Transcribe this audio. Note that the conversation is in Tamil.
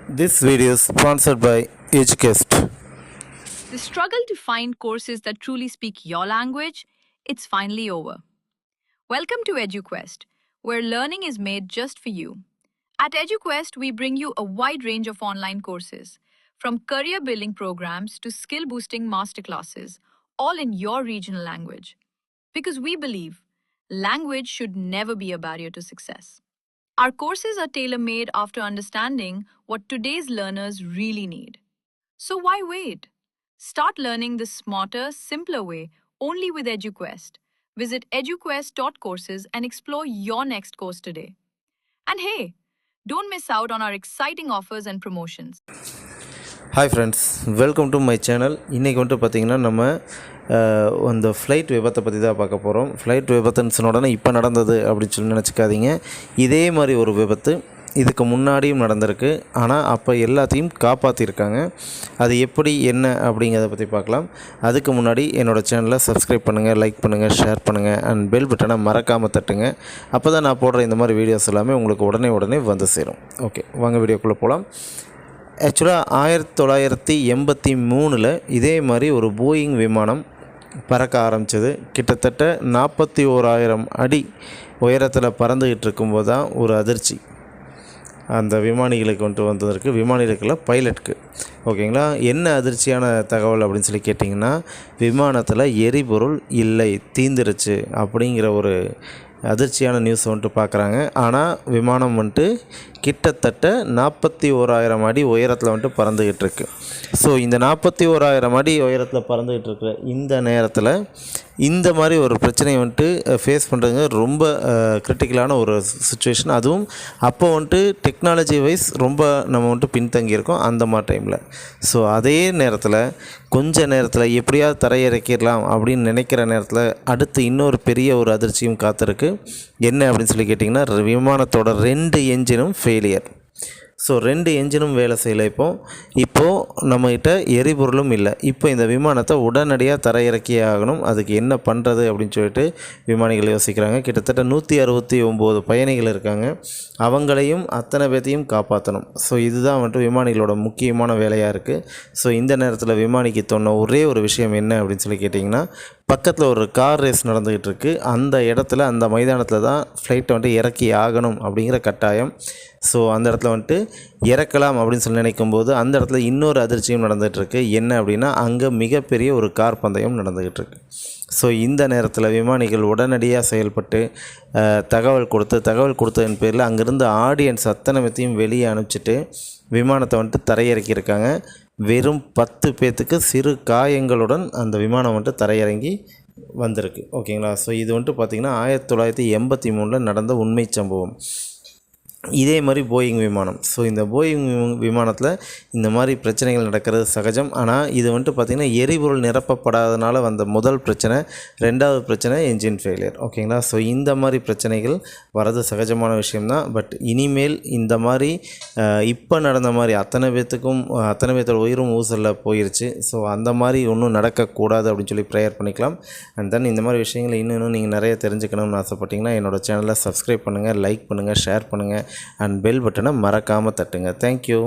This video is sponsored by EduQuest. The struggle to find courses that truly speak your language, it's finally over. Welcome to EduQuest, where learning is made just for you. At EduQuest, we bring you a wide range of online courses, from career building programs to skill boosting masterclasses, all in your regional language. Because we believe language should never be a barrier to success. Our courses are tailor made after understanding what today's learners really need. So why wait? Start learning the smarter, simpler way only with EduQuest. Visit eduquest.courses and explore your next course today. And hey, don't miss out on our exciting offers and promotions. Hi friends, welcome to my channel. இன்றைக்கி வந்துட்டு பார்த்திங்கன்னா நம்ம அந்த ஃப்ளைட் விபத்தை பற்றி தான் பார்க்க போகிறோம். ஃப்ளைட் விபத்துன்னு சொன்ன உடனே இப்போ நடந்தது அப்படின்னு சொல்லி நினச்சிக்காதீங்க. இதே மாதிரி ஒரு விபத்து இதுக்கு முன்னாடியும் நடந்திருக்கு. ஆனால் அப்போ எல்லாத்தையும் காப்பாற்றிருக்காங்க. அது எப்படி என்ன அப்படிங்கிறத பற்றி பார்க்கலாம். அதுக்கு முன்னாடி என்னோடய சேனலை சப்ஸ்கிரைப் பண்ணுங்கள், லைக் பண்ணுங்கள், ஷேர் பண்ணுங்கள் அண்ட் பெல் பட்டனை மறக்காமல் தட்டுங்க. அப்போ தான் நான் போடுற இந்த மாதிரி வீடியோஸ் எல்லாமே உங்களுக்கு உடனே வந்து சேரும். ஓகே, வாங்க வீடியோக்குள்ளே போகலாம். ஆக்சுவலாக 1983 இதே மாதிரி ஒரு போயிங் விமானம் பறக்க ஆரம்பித்தது. கிட்டத்தட்ட 41,000 அடி உயரத்தில் பறந்துக்கிட்டு இருக்கும்போது தான் ஒரு அதிர்ச்சி அந்த விமானிகளுக்கு வந்ததற்கு, விமானிகளுக்குள்ள பைலட்டுக்கு. ஓகேங்களா, என்ன அதிர்ச்சியான தகவல் அப்படின்னு சொல்லி கேட்டிங்கன்னா, விமானத்தில் எரிபொருள் இல்லை, தீந்துருச்சு அப்படிங்கிற ஒரு அதிர்ச்சியான நியூஸ் பார்க்குறாங்க. ஆனால் விமானம் கிட்டத்தட்ட 41,000 அடி உயரத்தில் பறந்துக்கிட்டு இருக்கு. ஸோ இந்த 41,000 அடி உயரத்தில் பறந்துக்கிட்டு இருக்கிற இந்த நேரத்தில் இந்த மாதிரி ஒரு பிரச்சனையை ஃபேஸ் பண்ணுறதுங்க ரொம்ப கிரிட்டிக்கலான ஒரு சுச்சுவேஷன். அதுவும் அப்போ டெக்னாலஜி வைஸ் ரொம்ப நம்ம பின்தங்கியிருக்கோம் அந்த மாதிரி டைமில். ஸோ அதே நேரத்தில் கொஞ்ச நேரத்தில் எப்படியாவது தரையிறக்கிடலாம் அப்படின்னு நினைக்கிற நேரத்தில் அடுத்து இன்னொரு பெரிய ஒரு அதிர்ச்சியும் காத்திருக்கு. என்ன அப்படின்னு சொல்லி கேட்டிங்கன்னா, விமானத்தோட 2 என்ஜினும் ஃபெயிலியர். ஸோ 2 என்ஜினும் வேலை செய்யலை. இப்போது நம்மகிட்ட எரிபொருளும் இல்லை. இப்போ இந்த விமானத்தை உடனடியாக தரையிறக்கியே ஆகணும். அதுக்கு என்ன பண்ணுறது அப்படின்னு சொல்லிட்டு விமானிகள் யோசிக்கிறாங்க. கிட்டத்தட்ட 169 பயணிகள் இருக்காங்க. அவங்களையும் அத்தனை பேர்த்தையும் காப்பாற்றணும். ஸோ இதுதான் விமானிகளோட முக்கியமான வேலையாக இருக்குது. ஸோ இந்த நேரத்தில் விமானிக்கு தோண ஒரே ஒரு விஷயம் என்ன அப்படின்னு சொல்லி கேட்டிங்கன்னா, பக்கத்தில் ஒரு கார் ரேஸ் நடந்துக்கிட்டு இருக்குது. அந்த இடத்துல, அந்த மைதானத்தில் தான் ஃப்ளைட்டை இறக்கி ஆகணும் அப்படிங்கிற கட்டாயம். ஸோ அந்த இடத்துல இறக்கலாம் அப்படின்னு சொல்லி நினைக்கும்போது அந்த இடத்துல இன்னொரு அதிர்ச்சியும் நடந்துகிட்ருக்கு. என்ன அப்படின்னா, அங்கே மிகப்பெரிய ஒரு கார் பந்தயம் நடந்துக்கிட்டுருக்கு. ஸோ இந்த நேரத்தில் விமானிகள் உடனடியாக செயல்பட்டு தகவல் கொடுத்ததன் பேரில் அங்கேருந்து ஆடியன்ஸ் அத்தனை பேர்த்தையும் வெளியே அனுப்பிச்சிட்டு விமானத்தை தரையிறக்கியிருக்காங்க. வெறும் 10 பேர்த்துக்கு சிறு காயங்களுடன் அந்த விமானம் தரையிறங்கி வந்திருக்கு. ஓகேங்களா. ஸோ இது பார்த்திங்கன்னா 1983 நடந்த உண்மை சம்பவம். இதே மாதிரி போயிங் விமானம். ஸோ இந்த போயிங் விமானத்தில் இந்த மாதிரி பிரச்சனைகள் நடக்கிறது சகஜம். ஆனால் இது பார்த்திங்கன்னா எரிபொருள் நிரப்பப்படாதனால வந்த முதல் பிரச்சனை. 2வது பிரச்சனை என்ஜின் ஃபெயிலியர். ஓகேங்களா. ஸோ இந்த மாதிரி பிரச்சனைகள் வரது சகஜமான விஷயம்தான். பட் இனிமேல் இந்த மாதிரி இப்போ நடந்த மாதிரி அத்தனை பேர்த்தோட உயிரும் ஊசலில் போயிடுச்சு. ஸோ அந்த மாதிரி ஒன்றும் நடக்கக்கூடாது அப்படின்னு சொல்லி ப்ரேயர் பண்ணிக்கலாம். அண்ட் தென் இந்த மாதிரி விஷயங்களை இன்னும் நீங்கள் நிறைய தெரிஞ்சுக்கணும்னு ஆசைப்பட்டீங்கன்னா என்னோடய சேனலை சப்ஸ்கிரைப் பண்ணுங்கள், லைக் பண்ணுங்கள், ஷேர் பண்ணுங்கள் அண்ட் பெல் பட்டனை மறக்காமல் தட்டுங்க. தேங்க்யூ.